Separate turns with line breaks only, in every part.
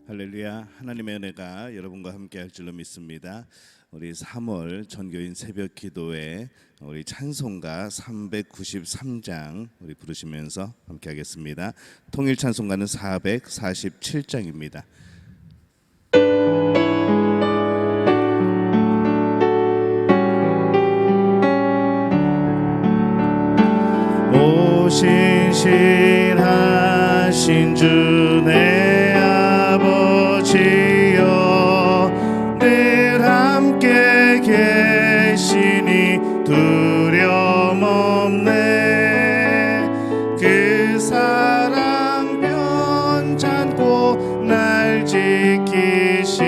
할렐루야. 하나님의 은혜가 여러분과 함께 할 줄로 믿습니다. 우리 3월 전교인 새벽 기도회 우리 찬송가 393장 우리 부르시면서 함께 하겠습니다. 통일 찬송가는 447장입니다. 오 신실하신 주 내 아버지여 늘 함께 계시니 두려움 없네. 그 사랑 변찮고 날 지키시며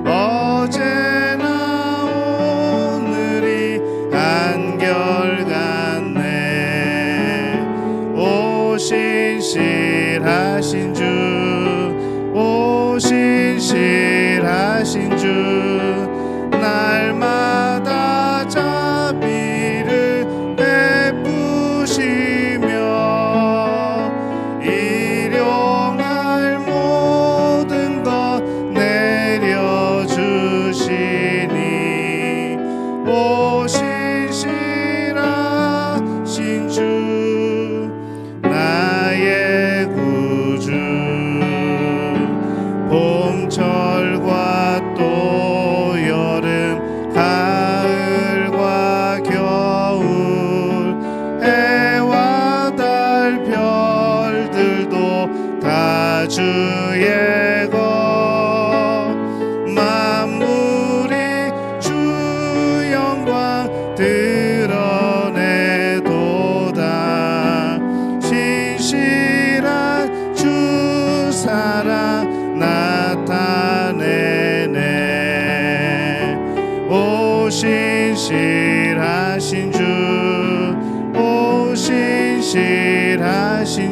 어제나 오늘이 한결같네. 오 신실하신 주, 오 신실하신 주, 날마다 자비를 베푸시며 일용할 모든 것 내려주시니 오 신실하신 주 나의 구주. 봄철과 또 여름 가을과 겨울 해와 달 별들도 다 주의 것. 만물이 주 영광 드러내도다. 신실한 주 사랑 나타내네. 오 신실하신 주, 오 신실하신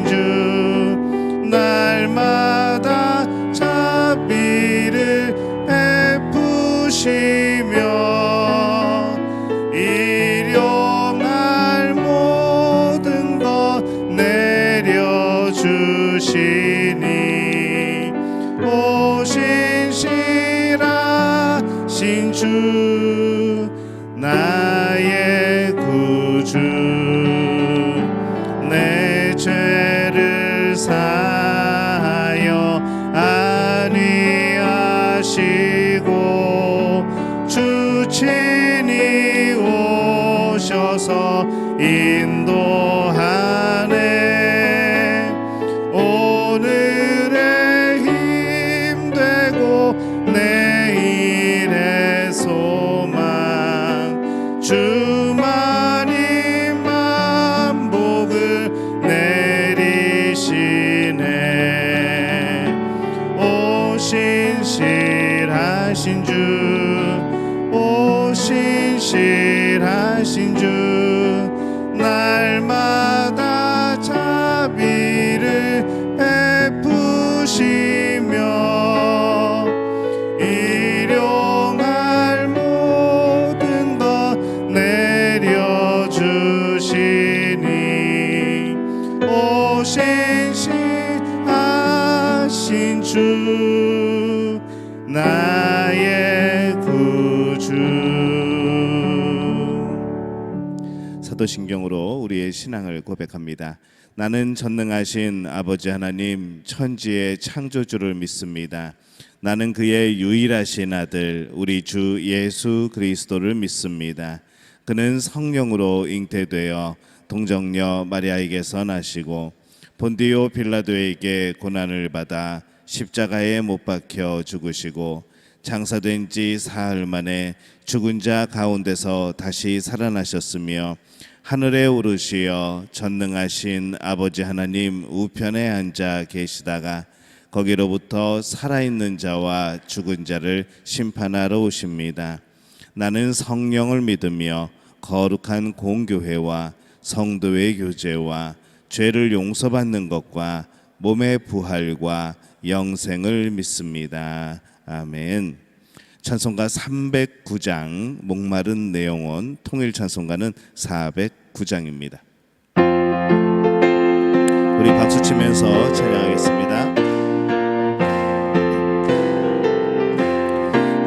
주, 날마다 자비를 베푸시며 일용할 모든 것 내려주시니 오 신실하신 주 나의 구주. 내 죄를 사하여 안위하시고 주 친히 오셔서 인도하네. 오늘의 힘 되고 내일의 소망 주만이 만복을 내리시네. 오 신실하신 주, 오 신실하신 주, 날마다 자비를 베푸시며 일용할 모든 것 내려주시니 오 신실하신 주 나의 구주. 사도신경으로 우리의 신앙을 고백합니다. 나는 전능하신 아버지 하나님 천지의 창조주를 믿습니다. 나는 그의 유일하신 아들 우리 주 예수 그리스도를 믿습니다. 그는 성령으로 잉태되어 동정녀 마리아에게서 나시고 본디오 빌라도에게 고난을 받아 십자가에 못 박혀 죽으시고 장사된 지 사흘 만에 죽은 자 가운데서 다시 살아나셨으며 하늘에 오르시어 전능하신 아버지 하나님 우편에 앉아 계시다가 거기로부터 살아있는 자와 죽은 자를 심판하러 오십니다. 나는 성령을 믿으며 거룩한 공교회와 성도의 교제와 죄를 용서받는 것과 몸의 부활과 영생을 믿습니다. 아멘. 찬송가 309장 목마른 내 영혼, 통일 찬송가는 409장입니다. 우리 박수 치면서 찬양하겠습니다.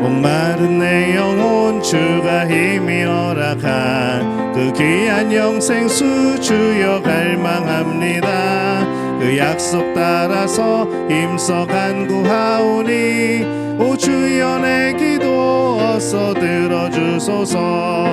목마른 내 영혼 주가 힘이 허락한 그 귀한 영생수 주여 갈망합니다. 그 약속 따라서 힘써 간구하오니 오 주여 내 기도 어서 들어주소서.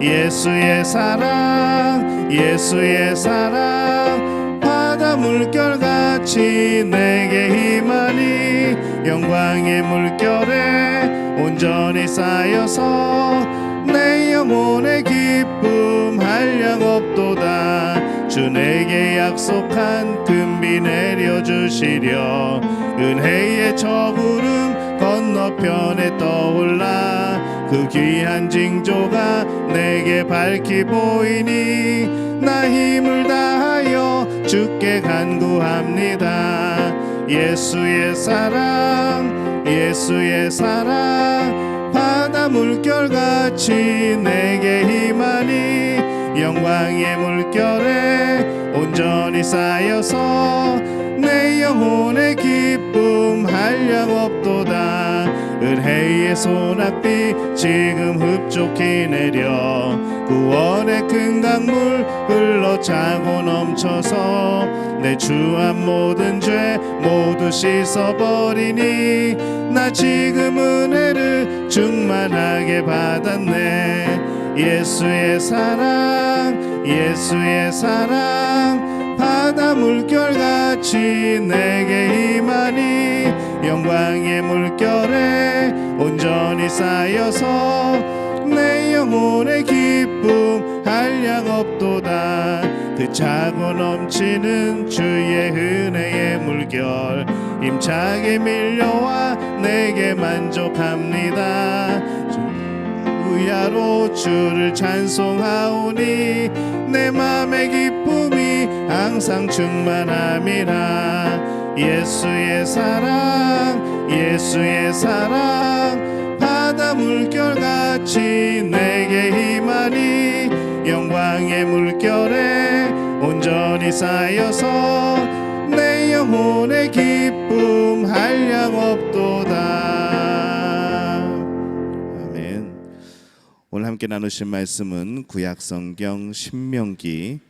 예수의 사랑 예수의 사랑 바다 물결같이 내게 임하니 영광의 물결에 온전히 쌓여서 내 영혼의 기쁨 한량 없도다. 주 내게 약속한 금비 내려주시려 은혜의 저 구름 건너편에 떠올라 그 귀한 징조가 내게 밝히 보이니 나 힘을 다하여 주께 간구합니다. 예수의 사랑 예수의 사랑 바다 물결같이 내게 임하니 영광의 물결에 온전히 쌓여서 내 영혼의 기쁨 한량 없도다. 은혜의 소낙비 지금 흡족히 내려 구원의 큰 강물 흘러차고 넘쳐서 내 주한 모든 죄 모두 씻어버리니 나 지금 은혜를 충만하게 받았네. 예수의 사랑 예수의 사랑 바다 물결같이 내게 임하니 영광의 물결에 온전히 쌓여서 내 영혼의 기쁨 한량 없도다. 그 차고 넘치는 주의 은혜의 물결 힘차게 밀려와 내게 만족합니다. 주야로 주를 찬송하오니 내 맘의 기쁨이 항상 충만함이라. 예수의 사랑 예수의 사랑 바다 물결같이 내게 임하니 영광의 물결에 온전히 쌓여서 내 영혼의 기쁨 한량 없도다. 아멘. 오늘 함께 나누신 말씀은 구약성경 신명기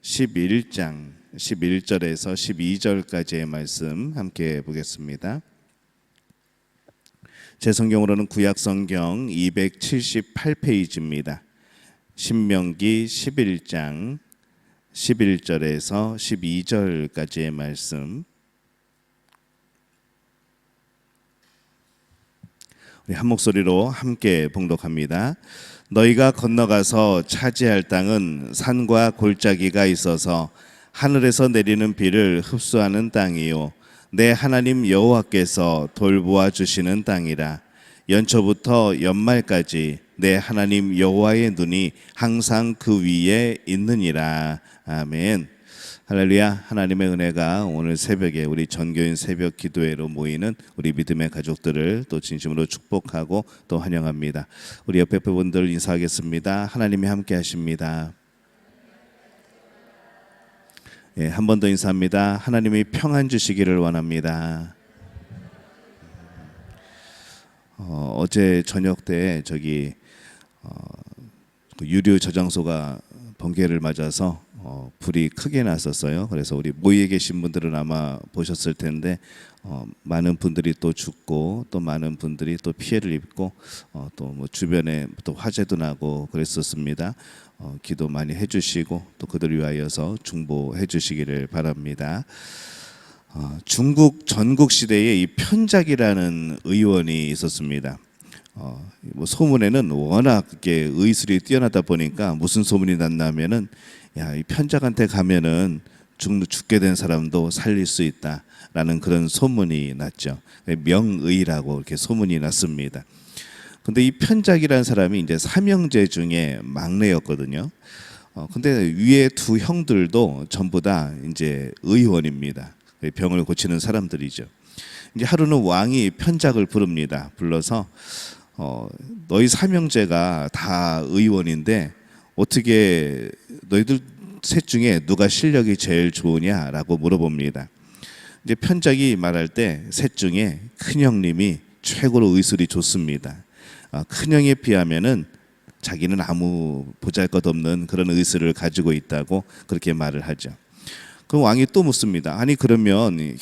11장 11절에서 12절까지의 말씀 함께 보겠습니다. 제 성경으로는 구약성경 278페이지입니다. 신명기 11장 11절에서 12절까지의 말씀. 우리 한 목소리로 함께 봉독합니다. 너희가 건너가서 차지할 땅은 산과 골짜기가 있어서 하늘에서 내리는 비를 흡수하는 땅이요 내 하나님 여호와께서 돌보아 주시는 땅이라. 연초부터 연말까지 내 하나님 여호와의 눈이 항상 그 위에 있느니라. 아멘. 할렐루야. 하나님의 은혜가 오늘 새벽에 우리 전교인 새벽 기도회로 모이는 우리 믿음의 가족들을 또 진심으로 축복하고 또 환영합니다. 우리 옆에 분들 인사하겠습니다. 하나님이 함께 하십니다. 예, 한 번 더 인사합니다. 하나님이 평안 주시기를 원합니다. 어제 저녁 때 저기 유료 저장소가 번개를 맞아서 불이 크게 났었어요. 그래서 우리 모의에 계신 분들은 아마 보셨을 텐데 많은 분들이 또 죽고 또 많은 분들이 또 피해를 입고 또 뭐 주변에 또 화재도 나고 그랬었습니다. 기도 많이 해주시고 또 그들 위하여서 중보해 주시기를 바랍니다. 중국 전국 시대에 이 편작이라는 의원이 있었습니다. 뭐 소문에는 워낙 이렇게 의술이 뛰어나다 보니까 무슨 소문이 났냐면은 야, 이 편작한테 가면은 죽게 된 사람도 살릴 수 있다라는 그런 소문이 났죠. 명의라고 이렇게 소문이 났습니다. 근데 이 편작이라는 사람이 이제 삼형제 중에 막내였거든요. 근데 위에 두 형들도 전부 다 이제 의원입니다. 병을 고치는 사람들이죠. 이제 하루는 왕이 편작을 부릅니다. 불러서 너희 삼형제가 다 의원인데 어떻게 너희들 셋 중에 누가 실력이 제일 좋으냐라고 물어봅니다. 이제 편작이 말할 때 셋 중에 큰 형님이 최고로 의술이 좋습니다. 큰형에 비하면은 자기는 아무 보잘것없는 그런 의술을 가지고 있다고 그렇게 말을 하죠. 그럼 왕이 또 묻습니다. 아니 그러면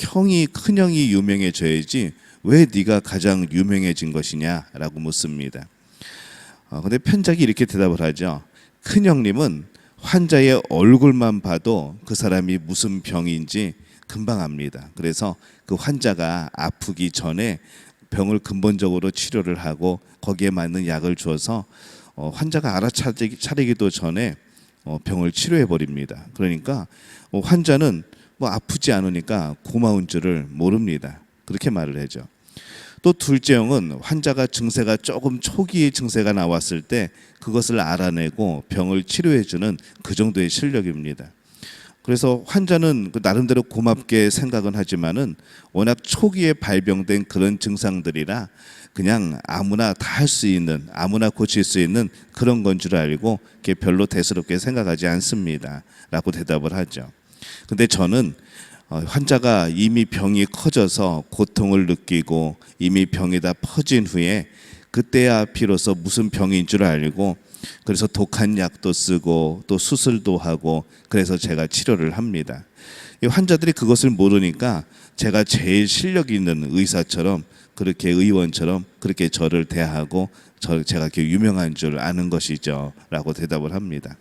큰형이 유명해져야지 왜 네가 가장 유명해진 것이냐라고 묻습니다. 근데 편작이 이렇게 대답을 하죠. 큰형님은 환자의 얼굴만 봐도 그 사람이 무슨 병인지 금방 압니다. 그래서 그 환자가 아프기 전에 병을 근본적으로 치료를 하고 거기에 맞는 약을 줘서 환자가 알아차리기도 전에 병을 치료해 버립니다. 그러니까 환자는 뭐 아프지 않으니까 고마운 줄을 모릅니다. 그렇게 말을 하죠. 또 둘째 형은 환자가 증세가 조금 초기의 증세가 나왔을 때 그것을 알아내고 병을 치료해주는 그 정도의 실력입니다. 그래서 환자는 나름대로 고맙게 생각은 하지만은 워낙 초기에 발병된 그런 증상들이라 그냥 아무나 다 할 수 있는, 아무나 고칠 수 있는 그런 건 줄 알고 별로 대수롭게 생각하지 않습니다 라고 대답을 하죠. 근데 저는 환자가 이미 병이 커져서 고통을 느끼고 이미 병이 다 퍼진 후에 그때야 비로소 무슨 병인 줄 알고 그래서 독한 약도 쓰고 또 수술도 하고 그래서 제가 치료를 합니다. 이 환자들이 그것을 모르니까 제가 제일 실력 있는 의사처럼 그렇게 의원처럼 그렇게 저를 대하고 제가 이렇게 유명한 줄 아는 것이죠 라고 대답을 합니다.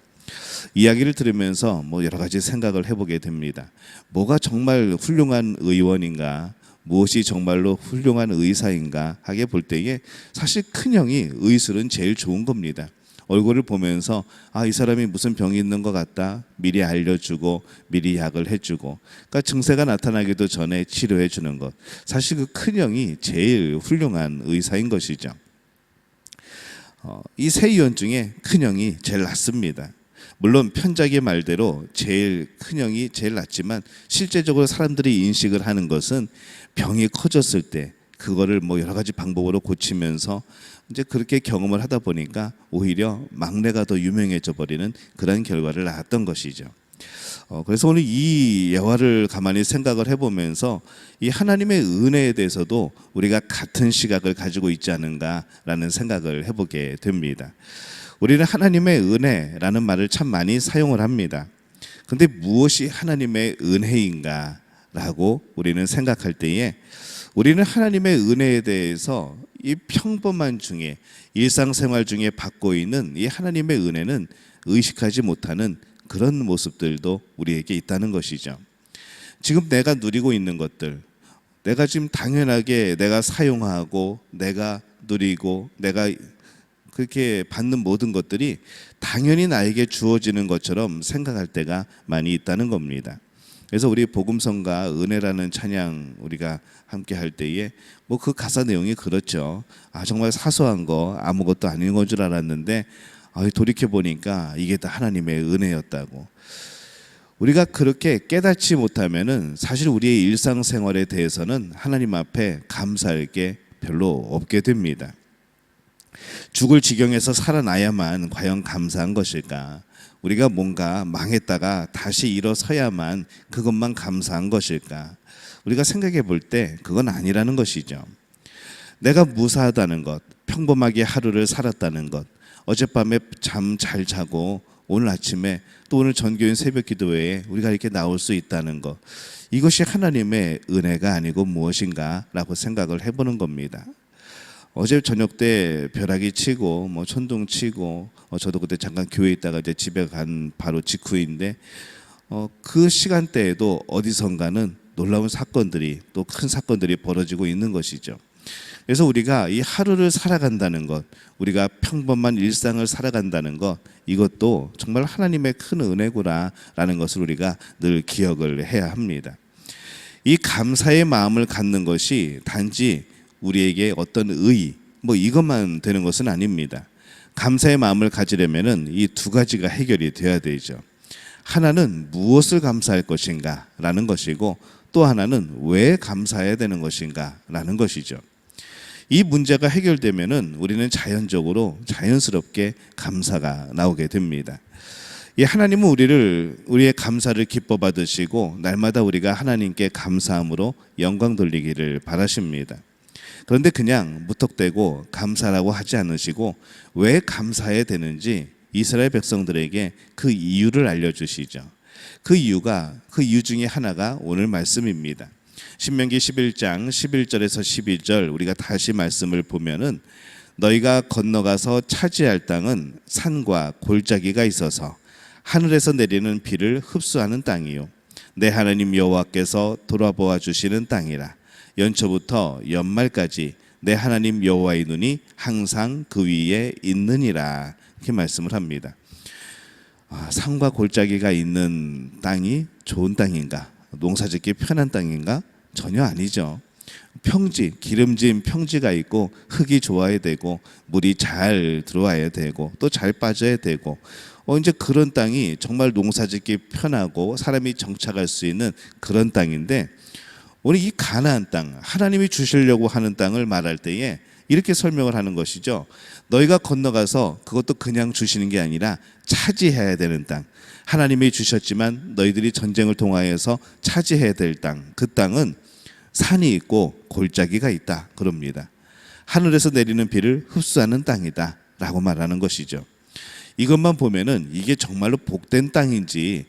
이야기를 들으면서 뭐 여러 가지 생각을 해보게 됩니다. 뭐가 정말 훌륭한 의원인가, 무엇이 정말로 훌륭한 의사인가 하게 볼 때에 사실 큰형이 의술은 제일 좋은 겁니다. 얼굴을 보면서 이 사람이 무슨 병이 있는 것 같다 미리 알려주고 미리 약을 해주고, 그러니까 증세가 나타나기도 전에 치료해 주는 것, 사실 그 큰형이 제일 훌륭한 의사인 것이죠. 이 세 의원 중에 큰형이 제일 낫습니다. 물론 편작의 말대로 제일 큰형이 제일 낫지만 실제적으로 사람들이 인식을 하는 것은 병이 커졌을 때 그거를 뭐 여러 가지 방법으로 고치면서 이제 그렇게 경험을 하다 보니까 오히려 막내가 더 유명해져 버리는 그런 결과를 낳았던 것이죠. 그래서 오늘 이 예화를 가만히 생각을 해보면서 이 하나님의 은혜에 대해서도 우리가 같은 시각을 가지고 있지 않은가라는 생각을 해보게 됩니다. 우리는 하나님의 은혜라는 말을 참 많이 사용을 합니다. 근데 무엇이 하나님의 은혜인가라고 우리는 생각할 때에 우리는 하나님의 은혜에 대해서 이 평범한 중에 일상생활 중에 받고 있는 이 하나님의 은혜는 의식하지 못하는 그런 모습들도 우리에게 있다는 것이죠. 지금 내가 누리고 있는 것들, 내가 지금 당연하게 내가 사용하고 내가 누리고 내가 그렇게 받는 모든 것들이 당연히 나에게 주어지는 것처럼 생각할 때가 많이 있다는 겁니다. 그래서 우리 복음성가 은혜라는 찬양 우리가 함께 할 때에 뭐 그 가사 내용이 그렇죠. 정말 사소한 거 아무것도 아닌 건 줄 알았는데 돌이켜 보니까 이게 다 하나님의 은혜였다고. 우리가 그렇게 깨닫지 못하면은 사실 우리의 일상생활에 대해서는 하나님 앞에 감사할 게 별로 없게 됩니다. 죽을 지경에서 살아나야만 과연 감사한 것일까? 우리가 뭔가 망했다가 다시 일어서야만 그것만 감사한 것일까? 우리가 생각해 볼 때 그건 아니라는 것이죠. 내가 무사하다는 것, 평범하게 하루를 살았다는 것, 어젯밤에 잠 잘 자고 오늘 아침에 또 오늘 전교인 새벽 기도회에 우리가 이렇게 나올 수 있다는 것, 이것이 하나님의 은혜가 아니고 무엇인가라고 생각을 해보는 겁니다. 어제 저녁 때 벼락이 치고 뭐 천둥 치고 저도 그때 잠깐 교회에 있다가 이제 집에 간 바로 직후인데 그 시간대에도 어디선가는 놀라운 사건들이 또 큰 사건들이 벌어지고 있는 것이죠. 그래서 우리가 이 하루를 살아간다는 것, 우리가 평범한 일상을 살아간다는 것, 이것도 정말 하나님의 큰 은혜구나라는 것을 우리가 늘 기억을 해야 합니다. 이 감사의 마음을 갖는 것이 단지 우리에게 어떤 뭐 이것만 되는 것은 아닙니다. 감사의 마음을 가지려면은 이 두 가지가 해결이 돼야 되죠. 하나는 무엇을 감사할 것인가 라는 것이고, 또 하나는 왜 감사해야 되는 것인가 라는 것이죠. 이 문제가 해결되면은 우리는 자연스럽게 감사가 나오게 됩니다. 이 하나님은 우리의 감사를 기뻐 받으시고 날마다 우리가 하나님께 감사함으로 영광 돌리기를 바라십니다. 그런데 그냥 무턱대고 감사라고 하지 않으시고 왜 감사해야 되는지 이스라엘 백성들에게 그 이유를 알려주시죠. 그 이유 중에 하나가 오늘 말씀입니다. 신명기 11장 11절에서 12절 우리가 다시 말씀을 보면은 너희가 건너가서 차지할 땅은 산과 골짜기가 있어서 하늘에서 내리는 비를 흡수하는 땅이요 내 하나님 여호와께서 돌아보아 주시는 땅이라. 연초부터 연말까지 내 하나님 여호와의 눈이 항상 그 위에 있느니라. 이렇게 말씀을 합니다. 산과 골짜기가 있는 땅이 좋은 땅인가? 농사짓기 편한 땅인가? 전혀 아니죠. 평지, 기름진 평지가 있고 흙이 좋아야 되고 물이 잘 들어와야 되고 또 잘 빠져야 되고 이제 그런 땅이 정말 농사짓기 편하고 사람이 정착할 수 있는 그런 땅인데 오늘 이 가나안 땅, 하나님이 주시려고 하는 땅을 말할 때에 이렇게 설명을 하는 것이죠. 너희가 건너가서 그것도 그냥 주시는 게 아니라 차지해야 되는 땅, 하나님이 주셨지만 너희들이 전쟁을 통하여서 차지해야 될 땅, 그 땅은 산이 있고 골짜기가 있다 그럽니다. 하늘에서 내리는 비를 흡수하는 땅이다 라고 말하는 것이죠. 이것만 보면은 이게 정말로 복된 땅인지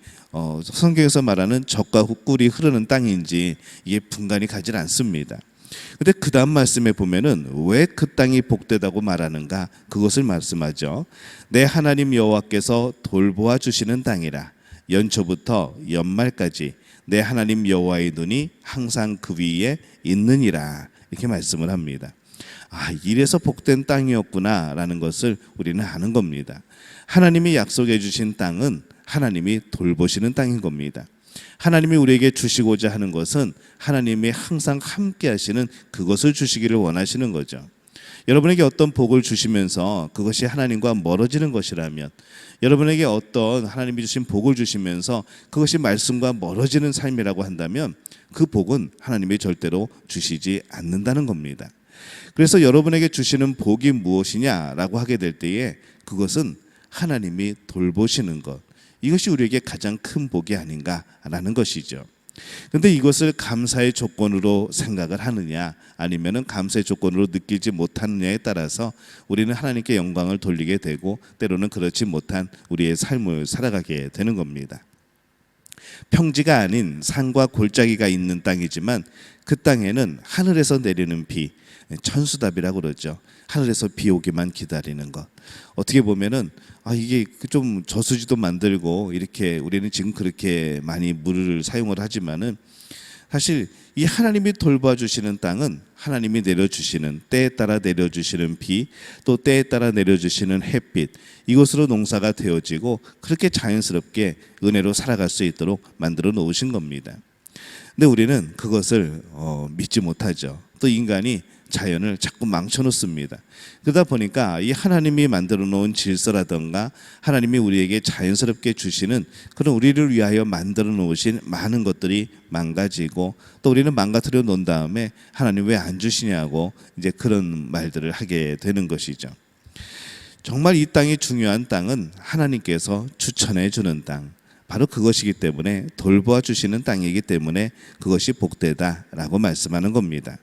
성경에서 말하는 젖과 꿀이 흐르는 땅인지 이게 분간이 가질 않습니다. 근데 그 다음 말씀에 보면은 왜 그 땅이 복되다고 말하는가 그것을 말씀하죠. 내 하나님 여호와께서 돌보아 주시는 땅이라. 연초부터 연말까지 내 하나님 여호와의 눈이 항상 그 위에 있느니라. 이렇게 말씀을 합니다. 이래서 복된 땅이었구나 라는 것을 우리는 아는 겁니다. 하나님이 약속해 주신 땅은 하나님이 돌보시는 땅인 겁니다. 하나님이 우리에게 주시고자 하는 것은 하나님이 항상 함께 하시는 그것을 주시기를 원하시는 거죠. 여러분에게 어떤 복을 주시면서 그것이 하나님과 멀어지는 것이라면, 여러분에게 어떤 하나님이 주신 복을 주시면서 그것이 말씀과 멀어지는 삶이라고 한다면 그 복은 하나님이 절대로 주시지 않는다는 겁니다. 그래서 여러분에게 주시는 복이 무엇이냐라고 하게 될 때에 그것은 하나님이 돌보시는 것, 이것이 우리에게 가장 큰 복이 아닌가라는 것이죠. 그런데 이것을 감사의 조건으로 생각을 하느냐 아니면은 감사의 조건으로 느끼지 못하느냐에 따라서 우리는 하나님께 영광을 돌리게 되고 때로는 그렇지 못한 우리의 삶을 살아가게 되는 겁니다. 평지가 아닌 산과 골짜기가 있는 땅이지만 그 땅에는 하늘에서 내리는 비, 천수답이라고 그러죠. 하늘에서 비 오기만 기다리는 것. 어떻게 보면은 이게 좀 저수지도 만들고 이렇게 우리는 지금 그렇게 많이 물을 사용을 하지만은 사실 이 하나님이 돌봐주시는 땅은 하나님이 내려주시는 때에 따라 내려주시는 비, 또 때에 따라 내려주시는 햇빛, 이것으로 농사가 되어지고 그렇게 자연스럽게 은혜로 살아갈 수 있도록 만들어 놓으신 겁니다. 근데 우리는 그것을 믿지 못하죠. 또 인간이 자연을 자꾸 망쳐놓습니다. 그러다 보니까 이 하나님이 만들어 놓은 질서라든가 하나님이 우리에게 자연스럽게 주시는 그런 우리를 위하여 만들어 놓으신 많은 것들이 망가지고 또 우리는 망가뜨려 놓은 다음에 하나님 왜 안 주시냐고 이제 그런 말들을 하게 되는 것이죠. 정말 이 땅이 중요한 땅은 하나님께서 추천해 주는 땅, 바로 그것이기 때문에 돌보아 주시는 땅이기 때문에 그것이 복되다라고 말씀하는 겁니다.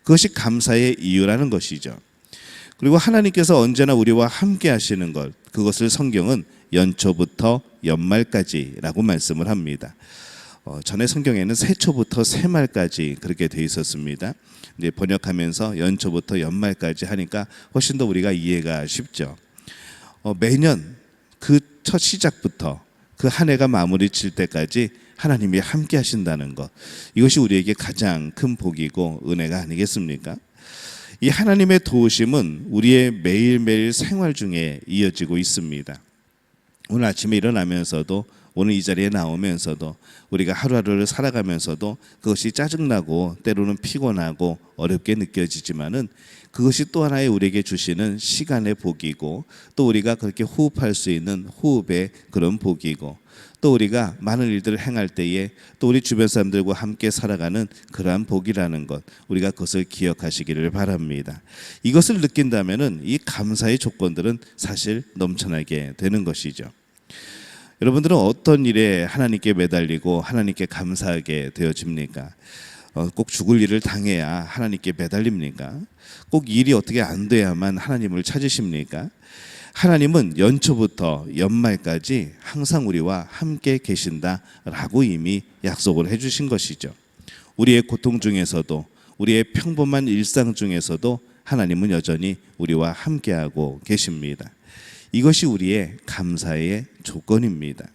그것이 감사의 이유라는 것이죠. 그리고 하나님께서 언제나 우리와 함께 하시는 것, 그것을 성경은 연초부터 연말까지라고 말씀을 합니다. 전에 성경에는 새초부터 새말까지 그렇게 돼 있었습니다. 이제 번역하면서 연초부터 연말까지 하니까 훨씬 더 우리가 이해가 쉽죠. 매년 그 첫 시작부터 그 한 해가 마무리 칠 때까지 하나님이 함께 하신다는 것, 이것이 우리에게 가장 큰 복이고 은혜가 아니겠습니까? 이 하나님의 도우심은 우리의 매일매일 생활 중에 이어지고 있습니다. 오늘 아침에 일어나면서도, 오늘 이 자리에 나오면서도, 우리가 하루하루를 살아가면서도 그것이 짜증나고 때로는 피곤하고 어렵게 느껴지지만은 그것이 또 하나의 우리에게 주시는 시간의 복이고, 또 우리가 그렇게 호흡할 수 있는 호흡의 그런 복이고, 또 우리가 많은 일들을 행할 때에 또 우리 주변 사람들과 함께 살아가는 그러한 복이라는 것, 우리가 그것을 기억하시기를 바랍니다. 이것을 느낀다면은 이 감사의 조건들은 사실 넘쳐나게 되는 것이죠. 여러분들은 어떤 일에 하나님께 매달리고 하나님께 감사하게 되어집니까? 꼭 죽을 일을 당해야 하나님께 매달립니까? 꼭 일이 어떻게 안 돼야만 하나님을 찾으십니까? 하나님은 연초부터 연말까지 항상 우리와 함께 계신다라고 이미 약속을 해주신 것이죠. 우리의 고통 중에서도, 우리의 평범한 일상 중에서도 하나님은 여전히 우리와 함께하고 계십니다. 이것이 우리의 감사의 조건입니다.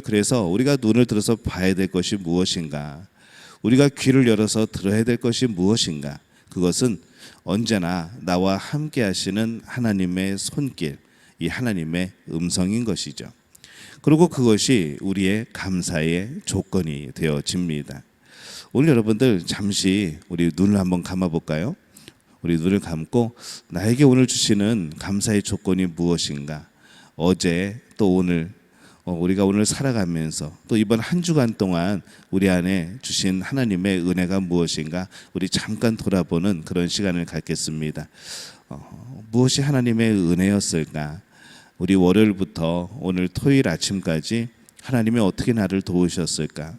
그래서 우리가 눈을 들어서 봐야 될 것이 무엇인가? 우리가 귀를 열어서 들어야 될 것이 무엇인가? 그것은 언제나 나와 함께 하시는 하나님의 손길, 이 하나님의 음성인 것이죠. 그리고 그것이 우리의 감사의 조건이 되어집니다. 오늘 여러분들 잠시 우리 눈을 한번 감아 볼까요? 우리 눈을 감고 나에게 오늘 주시는 감사의 조건이 무엇인가? 어제 또 오늘 우리가 오늘 살아가면서 또 이번 한 주간 동안 우리 안에 주신 하나님의 은혜가 무엇인가? 우리 잠깐 돌아보는 그런 시간을 갖겠습니다. 무엇이 하나님의 은혜였을까? 우리 월요일부터 오늘 토요일 아침까지 하나님이 어떻게 나를 도우셨을까?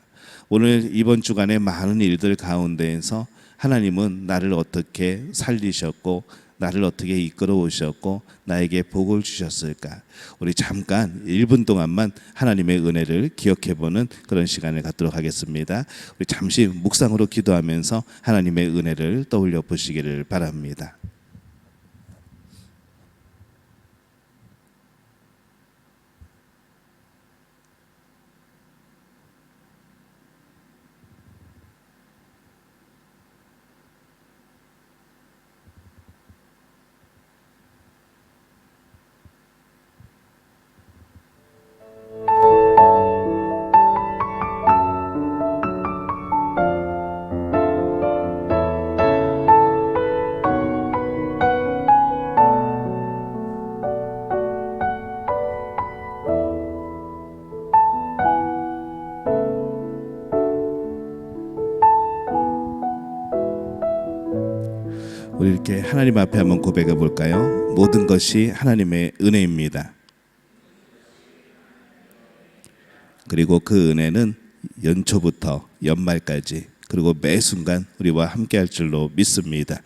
오늘 이번 주간의 많은 일들 가운데에서 하나님은 나를 어떻게 살리셨고 나를 어떻게 이끌어 오셨고 나에게 복을 주셨을까? 우리 잠깐 1분 동안만 하나님의 은혜를 기억해보는 그런 시간을 갖도록 하겠습니다. 우리 잠시 묵상으로 기도하면서 하나님의 은혜를 떠올려 보시기를 바랍니다. 우리 이렇게 하나님 앞에 한번 고백해 볼까요? 모든 것이 하나님의 은혜입니다. 그리고 그 은혜는 연초부터 연말까지 그리고 매 순간 우리와 함께 할 줄로 믿습니다.